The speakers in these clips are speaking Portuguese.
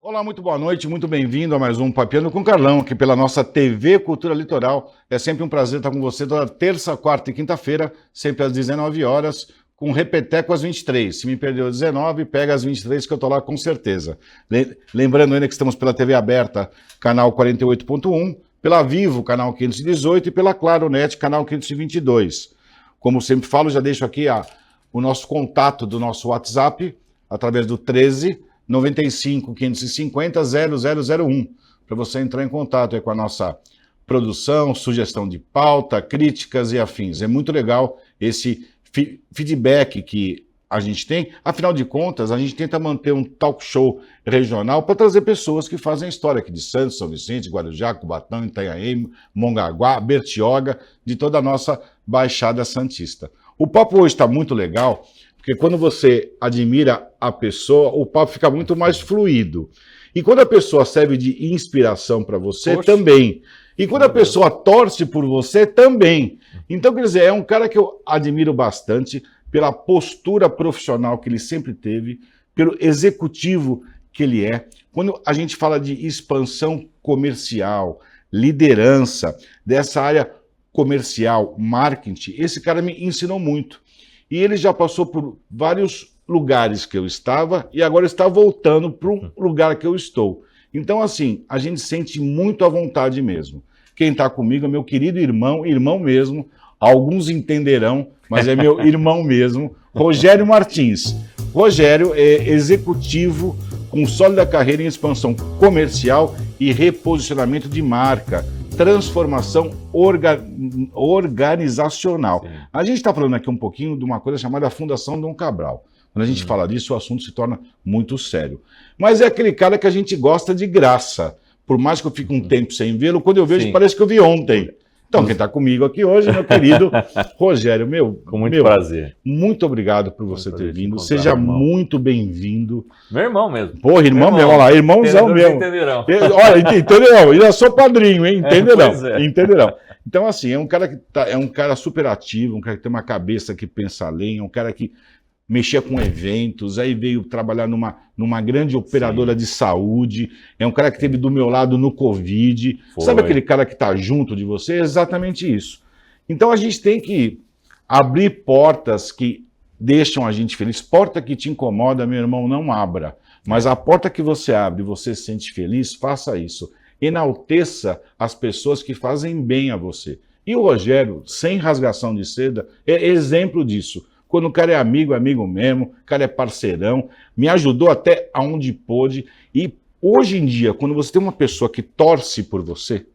Olá, muito boa noite, muito bem-vindo a mais um Papeando com Carlão, aqui pela nossa TV Cultura Litoral. É sempre um prazer estar com você toda terça, quarta e quinta-feira, sempre às 19 horas, com Repeteco às 23. Se me perdeu às 19, pega às 23 que eu estou lá com certeza. Lembrando ainda que estamos pela TV aberta, canal 48.1, pela Vivo, canal 518 e pela Claro Net, canal 522. Como sempre falo, já deixo aqui o nosso contato do nosso WhatsApp, através do 13 95 550 0001, para você entrar em contato aí com a nossa produção, sugestão de pauta, críticas e afins. É muito legal esse feedback que a gente tem. Afinal de contas, a gente tenta manter um talk show regional para trazer pessoas que fazem história aqui de Santos, São Vicente, Guarujá, Cubatão, Itanhaém, Mongaguá, Bertioga, de toda a nossa Baixada Santista. O papo hoje está muito legal, porque quando você admira a pessoa, o papo fica muito mais fluido. E quando a pessoa serve de inspiração para você, também. E quando a pessoa torce por você, também. Então, quer dizer, é um cara que eu admiro bastante pela postura profissional que ele sempre teve, pelo executivo que ele é. Quando a gente fala de expansão comercial, liderança, dessa área comercial, marketing, esse cara me ensinou muito. E ele já passou por vários lugares que eu estava e agora está voltando para o lugar que eu estou. Então, assim, a gente sente muito à vontade mesmo. Quem está comigo é meu querido irmão mesmo, alguns entenderão, mas é meu irmão mesmo, Rogério Martins. Rogério é executivo com sólida carreira em expansão comercial e reposicionamento de marca. Transformação organizacional. Sim. A gente está falando aqui um pouquinho de uma coisa chamada Fundação Dom Cabral. Quando a gente fala disso, o assunto se torna muito sério. Mas é aquele cara que a gente gosta de graça. Por mais que eu fique um tempo sem vê-lo, quando eu vejo, parece que eu vi ontem. Então, quem está comigo aqui hoje, meu querido Rogério, com muito prazer. Muito obrigado por você ter vindo. Seja muito bem-vindo. Meu irmão mesmo. Porra, irmão mesmo, olha lá, irmãozão mesmo. Entenderão. Olha, entenderão. Ainda sou padrinho, hein? Entenderão. Entenderão. Então, assim, é um cara que é um cara super ativo, um cara que tem uma cabeça que pensa além, é um cara que mexia com eventos, aí veio trabalhar numa grande operadora de saúde, é um cara que esteve do meu lado no Covid. Sabe aquele cara que está junto de você? É exatamente isso. Então a gente tem que abrir portas que deixam a gente feliz. Porta que te incomoda, meu irmão, não abra. Mas a porta que você abre e você se sente feliz, faça isso. Enalteça as pessoas que fazem bem a você. E o Rogério, sem rasgação de seda, é exemplo disso. Quando o cara é amigo, amigo mesmo, o cara é parceirão, me ajudou até aonde pôde. E hoje em dia, quando você tem uma pessoa que torce por você,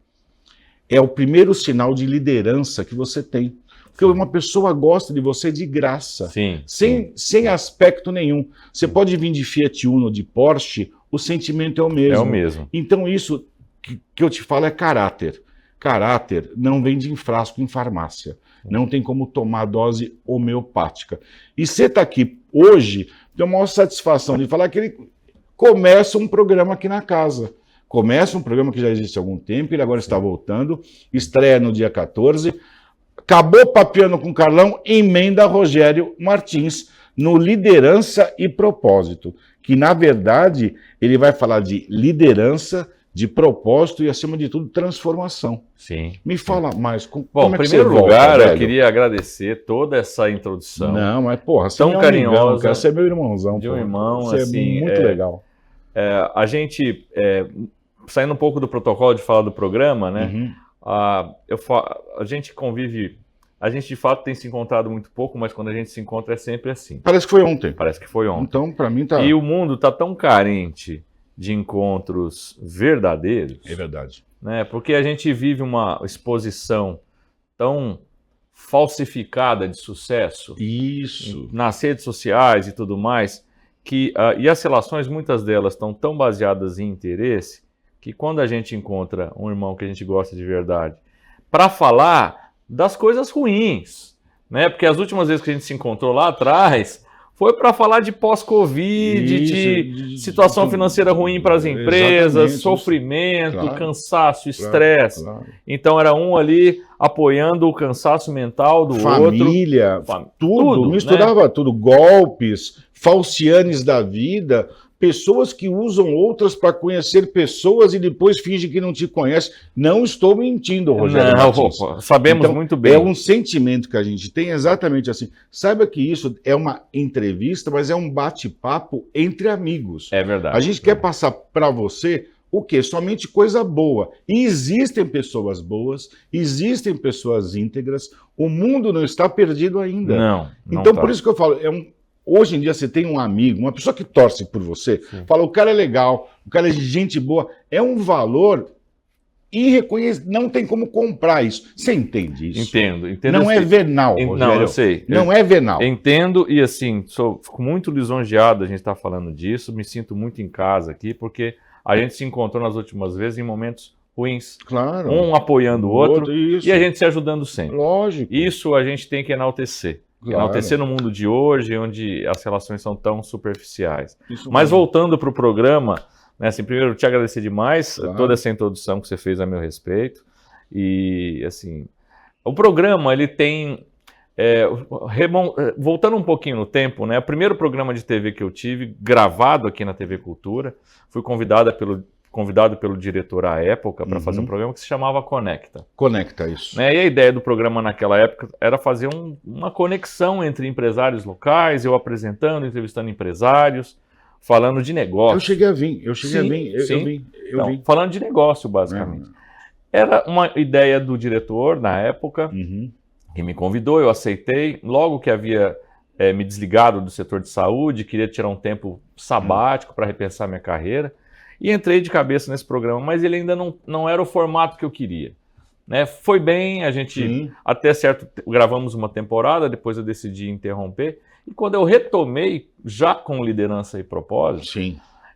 é o primeiro sinal de liderança que você tem. Porque uma pessoa gosta de você de graça, sem aspecto nenhum. Você pode vir de Fiat Uno, de Porsche, o sentimento é o mesmo. É o mesmo. Então isso que eu te falo é caráter. Caráter não vende em frasco em farmácia. Não tem como tomar dose homeopática. E você está aqui hoje, tem a maior satisfação de falar que ele começa um programa aqui na casa. Começa um programa que já existe há algum tempo, ele agora está voltando, estreia no dia 14. Acabou Papeando com Carlão, emenda Rogério Martins no Liderança e Propósito, que na verdade ele vai falar de liderança, de propósito e, acima de tudo, transformação. Sim. Me fala mais. Como Bom, é em que primeiro você lugar, volta, eu velho? queria agradecer toda essa introdução. Não, mas porra, você tão é um carinhosa, amigão, cara. Você é meu irmãozão. de um irmão, você assim, é muito legal. A gente, saindo um pouco do protocolo de falar do programa, né? A gente convive, a gente de fato tem se encontrado muito pouco, mas quando a gente se encontra é sempre assim. Parece que foi ontem. Parece que foi ontem. Então, pra mim tá... E o mundo tá tão carente de encontros verdadeiros. É verdade. Né? Porque a gente vive uma exposição tão falsificada de sucesso. Isso. Nas redes sociais e tudo mais, que e as relações, muitas delas estão tão baseadas em interesse, que quando a gente encontra um irmão que a gente gosta de verdade, para falar das coisas ruins, né? Porque as últimas vezes que a gente se encontrou lá atrás, foi para falar de pós-Covid, de situação financeira ruim para as empresas, sofrimento, cansaço, estresse. Claro. Então era um ali apoiando o cansaço mental do família, outro. Tudo, misturava tudo, golpes, falcianes da vida, pessoas que usam outras para conhecer pessoas e depois fingem que não te conhecem. Não estou mentindo, Rogério Martins. Sabemos muito bem. É um sentimento que a gente tem exatamente assim. Saiba que isso é uma entrevista, mas é um bate-papo entre amigos. É verdade. A gente quer passar para você o quê? Somente coisa boa. E existem pessoas boas, existem pessoas íntegras, o mundo não está perdido ainda. Não então, tá. por isso que eu falo, hoje em dia você tem um amigo, uma pessoa que torce por você, fala, o cara é legal, o cara é de gente boa, é um valor irreconhecível, não tem como comprar isso. Você entende isso? Entendo. Não é venal, Rogério. Não, eu sei. Não é venal. Entendo e assim, fico muito lisonjeado a gente estar falando disso, me sinto muito em casa aqui, porque a gente se encontrou nas últimas vezes em momentos ruins. Claro. Um apoiando o outro isso. E a gente se ajudando sempre. Lógico. Isso a gente tem que enaltecer. Claro. Enaltecer no mundo de hoje, onde as relações são tão superficiais. Isso Mas mesmo. voltando para o programa, né, assim, primeiro te agradecer demais toda essa introdução que você fez a meu respeito. E assim, o programa ele tem... voltando um pouquinho no tempo, né? O primeiro programa de TV que eu tive, gravado aqui na TV Cultura, fui convidado pelo diretor à época para fazer um programa que se chamava Conecta. Conecta, isso. Né? E a ideia do programa naquela época era fazer uma conexão entre empresários locais, eu apresentando, entrevistando empresários, falando de negócio. Eu cheguei a vir, eu vim. Falando de negócio, basicamente. Era uma ideia do diretor na época, que me convidou, eu aceitei. Logo que havia me desligado do setor de saúde, queria tirar um tempo sabático para repensar minha carreira, e entrei de cabeça nesse programa, mas ele ainda não era o formato que eu queria. Né? Foi bem, a gente até certo, gravamos uma temporada, depois eu decidi interromper, e quando eu retomei, já com liderança e propósito,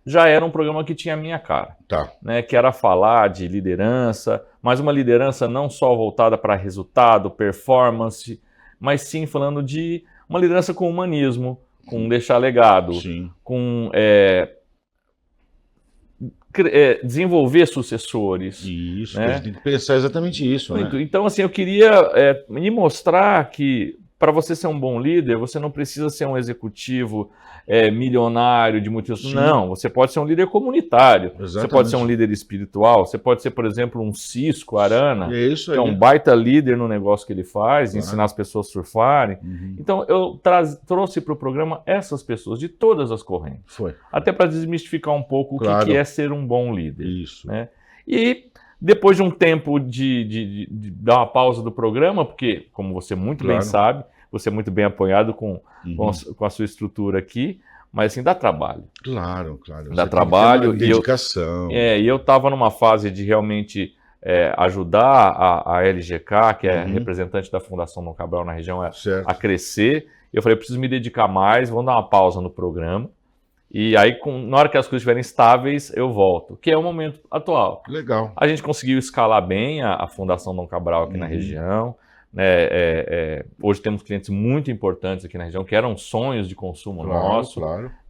já era um programa que tinha a minha cara, né? Que era falar de liderança, mas uma liderança não só voltada para resultado, performance, mas sim falando de uma liderança com humanismo, com deixar legado, com desenvolver sucessores. Isso, né? a gente tem que pensar exatamente isso. Muito. Né? Então, assim, eu queria me mostrar que para você ser um bom líder, você não precisa ser um executivo milionário de muitos... Não, você pode ser um líder comunitário, você pode ser um líder espiritual, você pode ser, por exemplo, um Cisco Arana, que é um baita líder no negócio que ele faz, ensinar as pessoas a surfarem. Então, eu trouxe para o programa essas pessoas de todas as correntes. Até para desmistificar um pouco o que é ser um bom líder. Isso. Né? E depois de um tempo de dar uma pausa do programa, porque, como você muito bem sabe, você é muito bem apoiado com a sua estrutura aqui, mas assim, dá trabalho. Claro. Dá trabalho. Dedicação. E eu estava numa fase de realmente ajudar a LGK, que é representante da Fundação Dom Cabral na região, a crescer. Eu falei, eu preciso me dedicar mais, vamos dar uma pausa no programa. E aí, na hora que as coisas estiverem estáveis, eu volto, que é o momento atual. Legal. A gente conseguiu escalar bem a Fundação Dom Cabral aqui na região. Né? Hoje temos clientes muito importantes aqui na região, que eram sonhos de consumo nosso.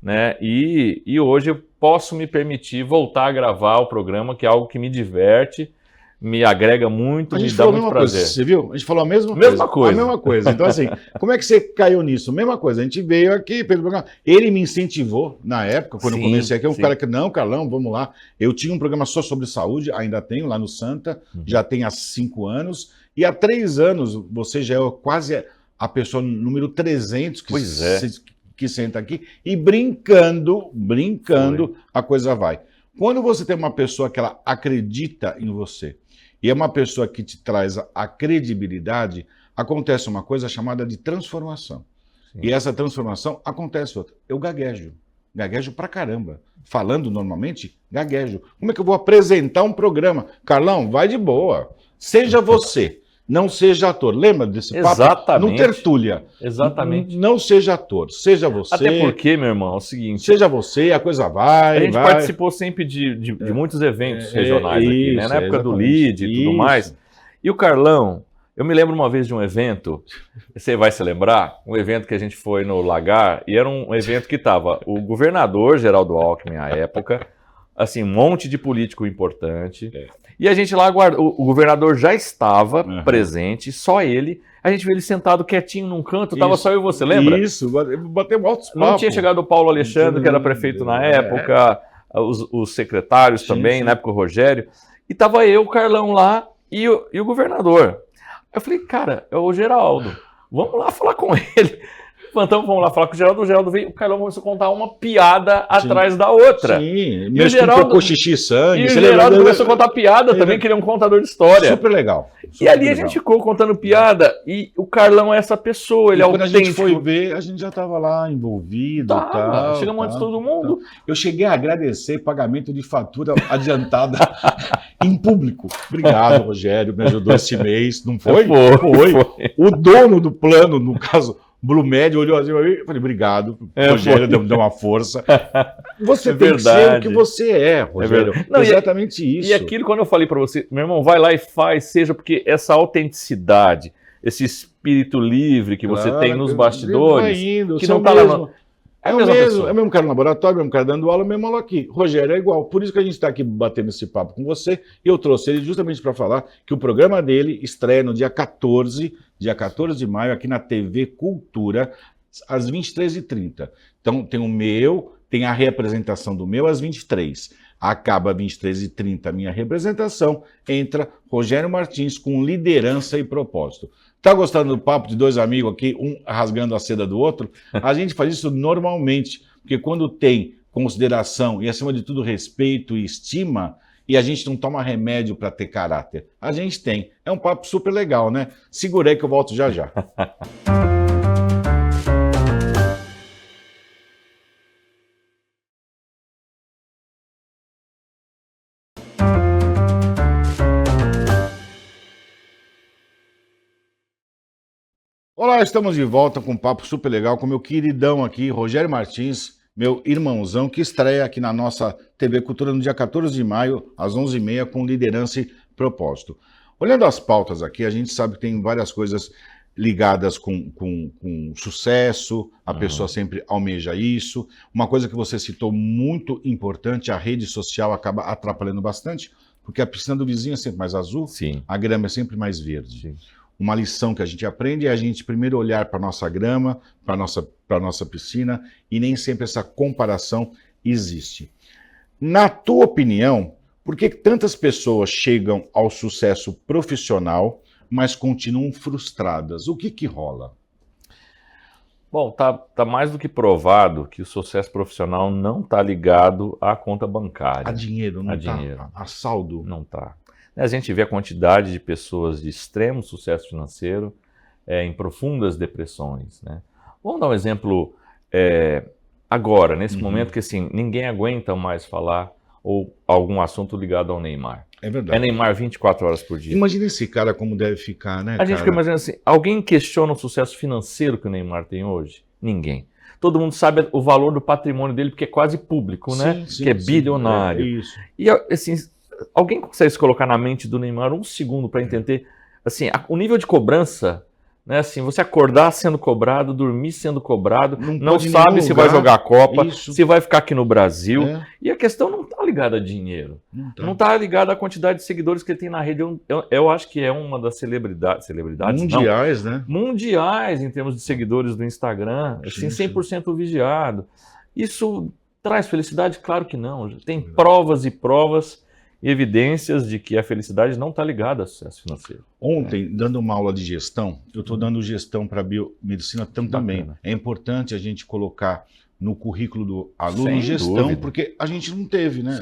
Né? E hoje eu posso me permitir voltar a gravar o programa, que é algo que me diverte, me agrega muito, me dá muito prazer. Você viu? A gente falou a mesma coisa. A mesma coisa. Então, assim, como é que você caiu nisso? Mesma coisa. A gente veio aqui pelo programa. Ele me incentivou na época, quando eu comecei aqui. Um cara que, não, Carlão, vamos lá. Eu tinha um programa só sobre saúde, ainda tenho, lá no Santa. Já tem há 5 anos. E há 3 anos, você já é quase a pessoa número 300 que senta aqui. E brincando, a coisa vai. Quando você tem uma pessoa que ela acredita em você, e é uma pessoa que te traz a credibilidade, acontece uma coisa chamada de transformação. E essa transformação acontece outra. Eu gaguejo pra caramba. Falando normalmente, gaguejo. Como é que eu vou apresentar um programa? Carlão, vai de boa. Seja você. Não seja ator. Lembra desse papo? Exatamente. No Tertúlia. Exatamente. Não seja ator. Seja você. Até porque, meu irmão, é o seguinte... Seja você, a coisa vai. A gente participou sempre de muitos eventos regionais aqui, né? Na época do LEAD e tudo mais. E o Carlão, eu me lembro uma vez de um evento, você vai se lembrar, um evento que a gente foi no Lagar, e era um evento que estava o governador Geraldo Alckmin à época, assim, um monte de político importante. E a gente lá, o governador já estava presente, só ele, A gente viu ele sentado quietinho num canto, tava só eu e você, lembra? Isso, bateu altos papos. Não tinha chegado o Paulo Alexandre, que era prefeito na época, os secretários também, na época o Rogério, e tava eu, o Carlão lá e o governador. Eu falei, cara, é o Geraldo, vamos lá falar com ele. Levantamos, vamos lá falar com o Geraldo veio, o Carlão começou a contar uma piada atrás da outra. Sim, e o Geraldo, xixi e sangue. E o Geraldo começou a contar piada também, que ele é um contador de história. Super legal. E ali a gente ficou contando piada, e o Carlão é essa pessoa, ele é autêntico. Quando a gente foi ver, a gente já estava lá envolvido. Tal, chegamos antes de todo mundo. Tal. Eu cheguei a agradecer pagamento de fatura adiantada em público. Obrigado, Rogério, me ajudou esse mês. Não foi? Foi. O dono do plano, no caso... Blumed olhou assim e falei, obrigado, Rogério, deu uma força. Você tem que ser o que você é, Rogério. Não, exatamente isso. E aquilo, quando eu falei para você, meu irmão, vai lá e faz, seja porque essa autenticidade, esse espírito livre que você tem nos bastidores, que não está lá no... É o mesmo cara no laboratório, o mesmo cara dando aula, o mesmo aula aqui. Rogério é igual. Por isso que a gente está aqui batendo esse papo com você. E eu trouxe ele justamente para falar que o programa dele estreia no dia 14 de maio, aqui na TV Cultura, às 23h30. Então tem o meu, tem a reapresentação do meu às 23h. Acaba às 23h30 a minha representação, entra Rogério Martins com liderança e propósito. Tá gostando do papo de dois amigos aqui, um rasgando a seda do outro? A gente faz isso normalmente, porque quando tem consideração e, acima de tudo, respeito e estima, e a gente não toma remédio para ter caráter. A gente tem. É um papo super legal, né? Segurei que eu volto já já. Olá, estamos de volta com um papo super legal com meu queridão aqui, Rogério Martins, meu irmãozão, que estreia aqui na nossa TV Cultura no dia 14 de maio, às 11h30, com liderança e propósito. Olhando as pautas aqui, a gente sabe que tem várias coisas ligadas com sucesso, a pessoa sempre almeja isso. Uma coisa que você citou muito importante, a rede social acaba atrapalhando bastante, porque a piscina do vizinho é sempre mais azul, Sim. A grama é sempre mais verde. Sim. Uma lição que a gente aprende é a gente primeiro olhar para a nossa grama, para a nossa piscina, e nem sempre essa comparação existe. Na tua opinião, por que tantas pessoas chegam ao sucesso profissional, mas continuam frustradas? O que rola? Bom, tá mais do que provado que o sucesso profissional não está ligado à conta bancária. A dinheiro, não está? Dinheiro. A saldo? Não está. A gente vê a quantidade de pessoas de extremo sucesso financeiro em profundas depressões, né? Vamos dar um exemplo agora, nesse momento que assim, ninguém aguenta mais falar ou algum assunto ligado ao Neymar. É verdade. É Neymar 24 horas por dia. Imagina esse cara como deve ficar, né, A gente fica imaginando assim, alguém questiona o sucesso financeiro que o Neymar tem hoje? Ninguém. Todo mundo sabe o valor do patrimônio dele, porque é quase público, né? Sim, que é bilionário. Isso. E assim, alguém consegue se colocar na mente do Neymar um segundo para entender assim, o nível de cobrança, né? Assim, você acordar sendo cobrado, dormir sendo cobrado, não sabe se vai jogar a Copa, se vai ficar aqui no Brasil. E a questão não está ligada a dinheiro. Não está ligada à quantidade de seguidores que ele tem na rede. Eu acho que é uma das celebridades mundiais, né? Mundiais em termos de seguidores do Instagram, assim, 100% vigiado. Isso traz felicidade? Claro que não. Tem provas e provas e evidências de que a felicidade não está ligada ao sucesso financeiro. Ontem, dando uma aula de gestão, eu estou dando gestão para biomedicina também. Bacana. É importante a gente colocar no currículo do aluno Sem gestão, dúvida. Porque a gente não teve, né?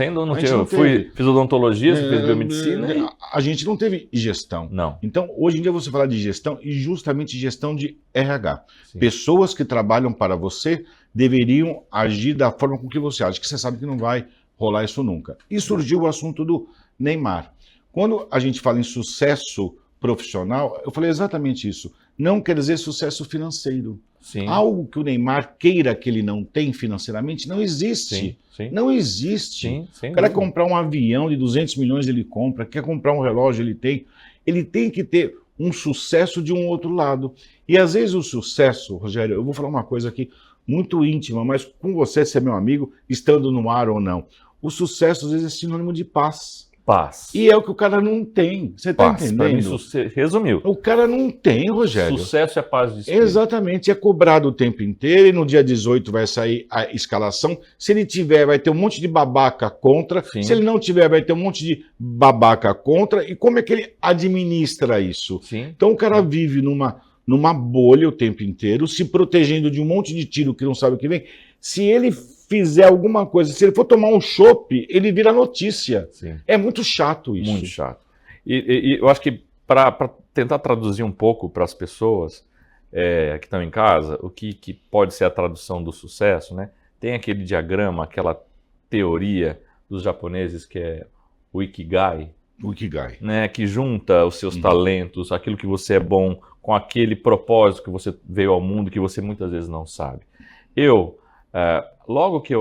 Eu fiz odontologia, você fez biomedicina. A gente não teve gestão. Não. Então, hoje em dia você fala de gestão e justamente gestão de RH. Sim. Pessoas que trabalham para você deveriam agir da forma com que você age, que você sabe que não vai rolar isso nunca. E surgiu o assunto do Neymar. Quando a gente fala em sucesso profissional, eu falei exatamente isso. Não quer dizer sucesso financeiro. Sim. Algo que o Neymar queira que ele não tem financeiramente, não existe. Sim. Não existe. Sim, O cara quer comprar um avião de 200 milhões, ele compra. Quer comprar um relógio, ele tem. Ele tem que ter um sucesso de um outro lado. E às vezes o sucesso, Rogério, eu vou falar uma coisa aqui muito íntima, mas com você, ser meu amigo, estando no ar ou não. O sucesso às vezes é sinônimo de paz. Paz. E é o que o cara não tem. Você está Paz. Pra mim, entendendo? resumiu. O cara não tem, Rogério. Sucesso é paz de espírito. Exatamente, é cobrado o tempo inteiro e no dia 18 vai sair a escalação. Se ele tiver, vai ter um monte de babaca contra. Sim. Se ele não tiver, vai ter um monte de babaca contra. E como é que ele administra isso? Sim. Então o cara vive numa bolha o tempo inteiro, se protegendo de um monte de tiro que não sabe o que vem. Se ele fizer alguma coisa, se ele for tomar um chopp, ele vira notícia. Sim. É muito chato isso. Muito chato. E eu acho que para tentar traduzir um pouco para as pessoas que estão em casa, o que pode ser a tradução do sucesso, né? Tem aquele diagrama, aquela teoria dos japoneses que é o Ikigai, O Ikigai. né? Que junta os seus talentos, aquilo que você é bom, com aquele propósito que você veio ao mundo que você muitas vezes não sabe. Logo que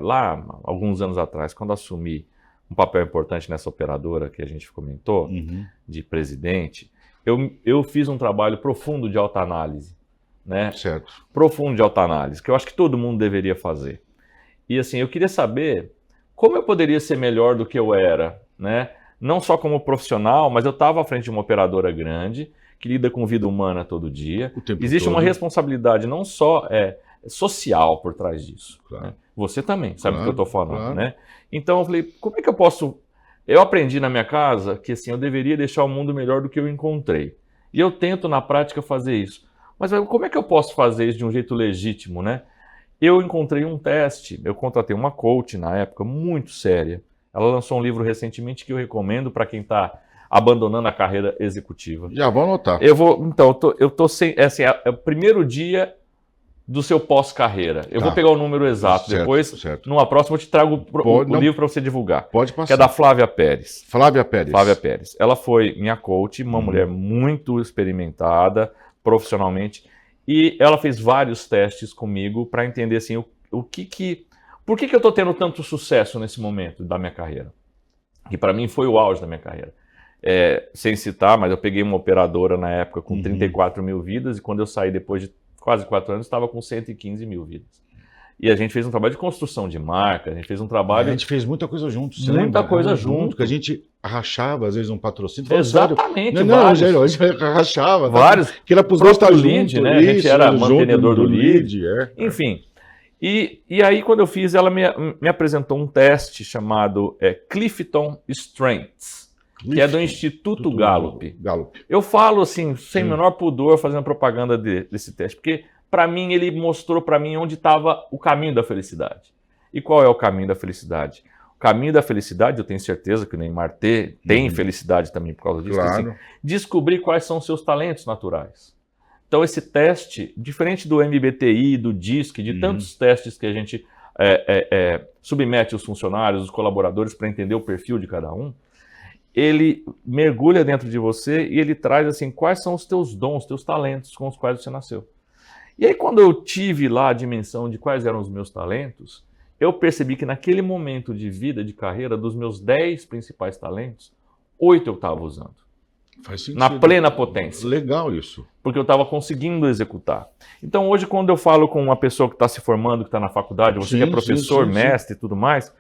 lá, alguns anos atrás, quando assumi um papel importante nessa operadora que a gente comentou, de presidente, eu fiz um trabalho profundo de autoanálise, né? Certo. Profundo de autoanálise, que eu acho que todo mundo deveria fazer. E assim, eu queria saber como eu poderia ser melhor do que eu era, né? Não só como profissional, mas eu estava à frente de uma operadora grande, que lida com vida humana todo dia. O tempo Existe todo. uma responsabilidade não só social por trás disso. Claro. Né? Você também, sabe o que eu estou falando, claro. né? Então eu falei, como é que eu posso... Eu aprendi na minha casa que assim, eu deveria deixar o mundo melhor do que eu encontrei. E eu tento na prática fazer isso. Mas como é que eu posso fazer isso de um jeito legítimo, né? Eu encontrei um teste, eu contratei uma coach na época, muito séria. Ela lançou um livro recentemente que eu recomendo para quem está abandonando a carreira executiva. Já vou anotar. Eu tô sem, assim, é o primeiro dia do seu pós-carreira. Eu vou pegar o número exato, Certo, depois, certo. numa próxima, eu te trago o livro para você divulgar. Pode passar. Que é da Flávia Pérez. Flávia Pérez. Flávia Pérez. Ela foi minha coach, uma mulher muito experimentada profissionalmente, e ela fez vários testes comigo para entender assim, por que eu estou tendo tanto sucesso nesse momento da minha carreira. Que para mim foi o auge da minha carreira. Sem citar, mas eu peguei uma operadora na época com 34 mil vidas, e quando eu saí depois de quase 4 anos, estava com 115 mil vidas. E a gente fez um trabalho de construção de marca, a gente fez um trabalho... A gente fez muita coisa junto, você Muita lembra? coisa junto. Que a gente rachava, às vezes, um patrocínio. Exatamente, Não, vários. Rogério, a gente rachava. Vários. Que era para os dois estar lead, junto, né? A gente era mantenedor do lead. É. Enfim. E aí, quando eu fiz, ela me apresentou um teste chamado Clifton Strengths, que é do Instituto Gallup. Eu falo assim, sem menor pudor, fazendo propaganda desse teste, porque para mim ele mostrou para mim onde estava o caminho da felicidade. E qual é o caminho da felicidade? O caminho da felicidade, eu tenho certeza que o Neymar tem felicidade também por causa disso. Claro. Assim, descobrir quais são os seus talentos naturais. Então esse teste, diferente do MBTI, do DISC, de tantos testes que a gente submete os funcionários, os colaboradores para entender o perfil de cada um, ele mergulha dentro de você e ele traz assim, quais são os teus dons, teus talentos com os quais você nasceu. E aí quando eu tive lá a dimensão de quais eram os meus talentos, eu percebi que naquele momento de vida, de carreira, dos meus 10 principais talentos, 8 eu estava usando. Faz sentido. Na plena potência. Legal isso. Porque eu estava conseguindo executar. Então hoje quando eu falo com uma pessoa que está se formando, que está na faculdade, você que é professor, mestre e tudo mais,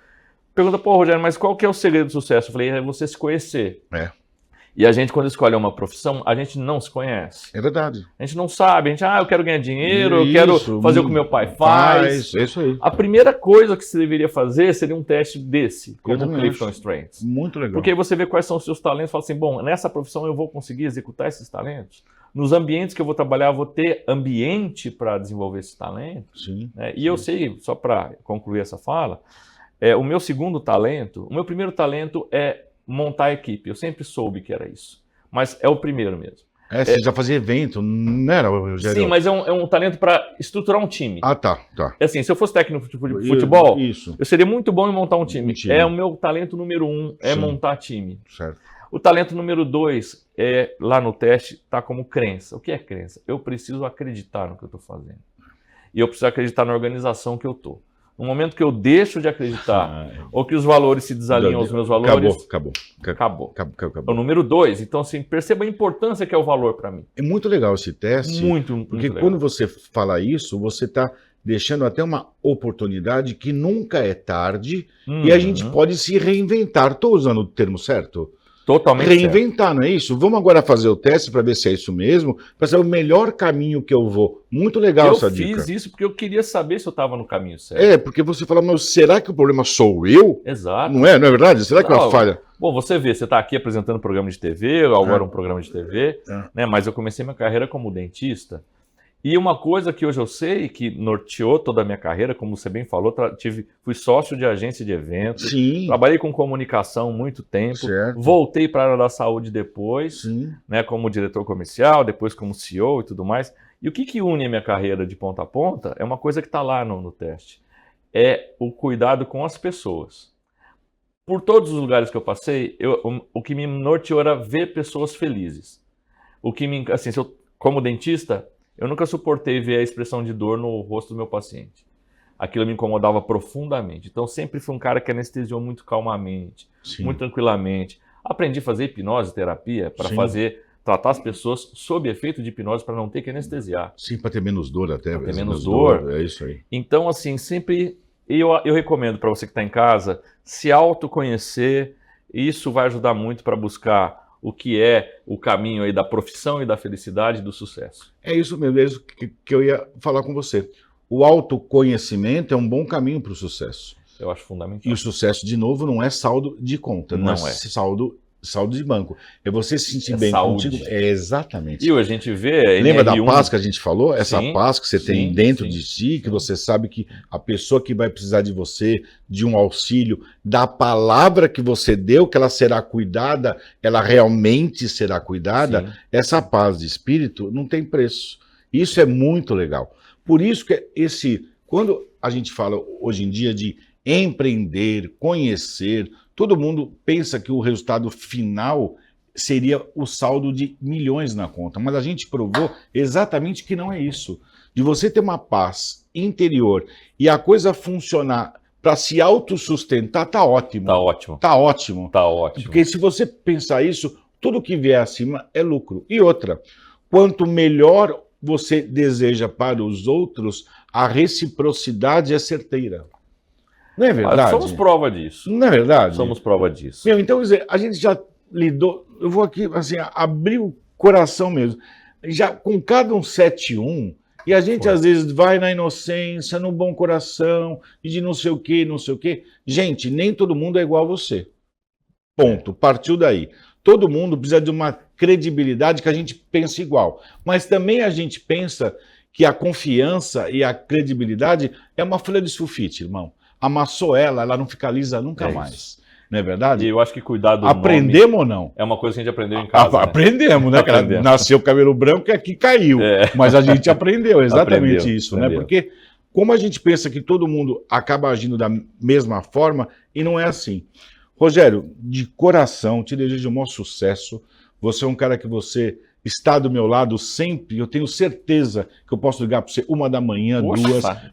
pergunta, pô, Rogério, mas qual que é o segredo do sucesso? Eu falei, é você se conhecer. E a gente, quando escolhe uma profissão, a gente não se conhece. É verdade. A gente não sabe, a gente, eu quero ganhar dinheiro, eu quero fazer o que meu pai faz. É isso aí. A primeira coisa que você deveria fazer seria um teste desse, como o Clifton Strengths. Muito legal. Porque aí você vê quais são os seus talentos e fala assim, bom, nessa profissão eu vou conseguir executar esses talentos? Nos ambientes que eu vou trabalhar, eu vou ter ambiente para desenvolver esses talentos? Sim. Né? E eu sei, só para concluir essa fala, o meu segundo talento, o meu primeiro talento é montar a equipe. Eu sempre soube que era isso. Mas é o primeiro mesmo. Você já fazia evento, não era, Rogério? Sim, mas é um talento para estruturar um time. Ah, tá. Assim, se eu fosse técnico de futebol, isso. eu seria muito bom em montar um time. É o meu talento número 1, é montar time. Certo. O talento número 2, lá no teste, está como crença. O que é crença? Eu preciso acreditar no que eu estou fazendo. E eu preciso acreditar na organização que eu estou. No momento que eu deixo de acreditar, ou que os valores se desalinham aos meus valores... Acabou. É o número 2. Então, assim, perceba a importância que é o valor para mim. É muito legal esse teste. Muito porque legal. Quando você fala isso, você está deixando até uma oportunidade que nunca é tarde e a gente pode se reinventar. Estou usando o termo certo? Totalmente Reinventar, não é isso? Vamos agora fazer o teste para ver se é isso mesmo, para saber o melhor caminho que eu vou. Muito legal Eu essa dica. fiz isso porque eu queria saber se eu estava no caminho certo. Porque você fala, mas será que o problema sou eu? Exato. Não é verdade? Será que é uma falha? Bom, você vê, você está aqui apresentando programa de TV, agora um programa de TV, né? Mas eu comecei minha carreira como dentista. E uma coisa que hoje eu sei, que norteou toda a minha carreira, como você bem falou, fui sócio de agência de eventos, Sim. Trabalhei com comunicação muito tempo, Certo. Voltei para a área da saúde depois, né, como diretor comercial, depois como CEO e tudo mais. E o que une a minha carreira de ponta a ponta é uma coisa que está lá no teste, é o cuidado com as pessoas. Por todos os lugares que eu passei, o que me norteou era ver pessoas felizes. O que me, assim, como dentista, eu nunca suportei ver a expressão de dor no rosto do meu paciente. Aquilo me incomodava profundamente. Então, sempre fui um cara que anestesiou muito calmamente, muito tranquilamente. Aprendi a fazer hipnose terapia para tratar as pessoas sob efeito de hipnose para não ter que anestesiar. Sim, para ter menos dor até. Para ter menos dor. É isso aí. Então, assim, sempre eu recomendo para você que está em casa se autoconhecer. Isso vai ajudar muito para buscar o que é o caminho aí da profissão e da felicidade e do sucesso. É isso mesmo, é isso que eu ia falar com você. O autoconhecimento é um bom caminho para o sucesso. Eu acho fundamental. E o sucesso, de novo, não é saldo de conta, não é saldo de banco. É você se sentir bem saúde. Contigo. É exatamente. E a gente vê... Lembra da paz que a gente falou? Essa paz que você tem dentro de si, que sim. você sabe que a pessoa que vai precisar de você, de um auxílio, da palavra que você deu, que ela será cuidada, ela realmente será cuidada, Sim. essa paz de espírito não tem preço. Isso é muito legal. Por isso que quando a gente fala hoje em dia de empreender, conhecer, todo mundo pensa que o resultado final seria o saldo de milhões na conta, mas a gente provou exatamente que não é isso. De você ter uma paz interior e a coisa funcionar para se autossustentar, tá ótimo. Tá ótimo. Tá ótimo. Tá ótimo. Porque se você pensar isso, tudo que vier acima é lucro. E outra, quanto melhor você deseja para os outros, a reciprocidade é certeira. Não é verdade? Somos prova disso. Não é verdade? Somos prova disso. Então, quer dizer, a gente já lidou, eu vou aqui, assim, abrir o coração mesmo, já com cada 171, e a gente às vezes vai na inocência, no bom coração, e de não sei o quê, não sei o quê. Gente, nem todo mundo é igual a você. Ponto. Partiu daí. Todo mundo precisa de uma credibilidade que a gente pensa igual. Mas também a gente pensa que a confiança e a credibilidade é uma folha de sulfite, irmão. Amassou ela não fica lisa nunca mais. Não é verdade? E eu acho que cuidar do Aprendemos ou não? É uma coisa que a gente aprendeu em casa. Aprendemos, né? Aprendemos. Nasceu o cabelo branco e aqui caiu. Mas a gente aprendeu exatamente isso, né? Porque como a gente pensa que todo mundo acaba agindo da mesma forma, e não é assim. Rogério, de coração, te desejo o maior sucesso. Você é um cara que você está do meu lado sempre. Eu tenho certeza que eu posso ligar para você 1 da manhã, 2.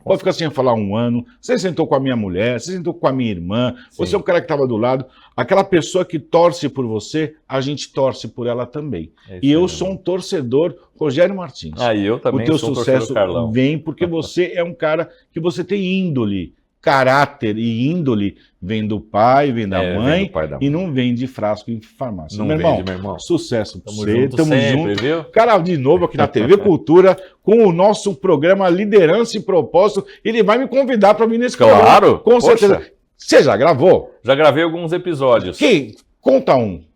Pode ficar sem falar 1 ano. Você sentou com a minha mulher, você sentou com a minha irmã. Sim. Você é um cara que estava do lado. Aquela pessoa que torce por você, a gente torce por ela também. E eu sou um torcedor, Rogério Martins. E eu também sou um torcedor, Carlão. O teu sucesso vem porque você é um cara que você tem índole. Caráter e índole vem do pai, vem da mãe, e não vem de frasco em farmácia. Não meu vende, irmão, sucesso pra você. Junto Tamo sempre, junto. Viu? Cara, de novo aqui na TV Cultura, com o nosso programa Liderança e Propósito. Ele vai me convidar para vir nesse programa. Claro! Com certeza. Você já gravou? Já gravei alguns episódios. Conta um.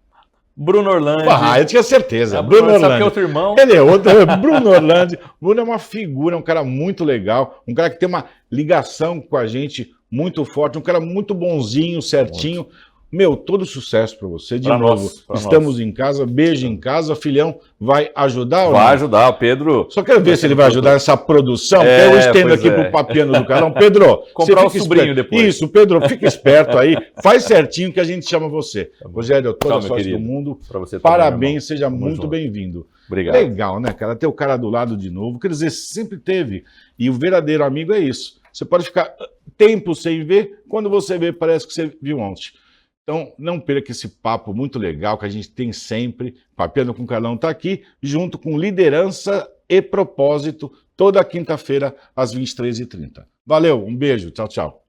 Bruno Orlandi. Eu tinha certeza. Bruno Orlandi. Sabe que é outro irmão? Ele é outro. Bruno Orlandi. Bruno é uma figura, um cara muito legal, um cara que tem uma ligação com a gente muito forte, um cara muito bonzinho, certinho. Meu, todo sucesso para você. De novo, estamos em casa, beijo em casa. Filhão, vai ajudar ou não? Vai ajudar, Pedro. Só quero ver se ele vai ajudar nessa produção, que eu estendo aqui pro Papiano do Carlão. Pedro, comprar o sobrinho depois. Isso, Pedro, fica esperto aí. Faz certinho que a gente chama você. Rogério, toda a sorte do mundo. Você parabéns, seja muito bem-vindo. Obrigado. Legal, né, cara? Ter o cara do lado de novo. Quer dizer, sempre teve. E o verdadeiro amigo é isso. Você pode ficar tempo sem ver, quando você vê, parece que você viu ontem. Então, não perca esse papo muito legal que a gente tem sempre. Papiano com Carlão está aqui, junto com Liderança e Propósito, toda quinta-feira, às 23h30. Valeu, um beijo, tchau, tchau.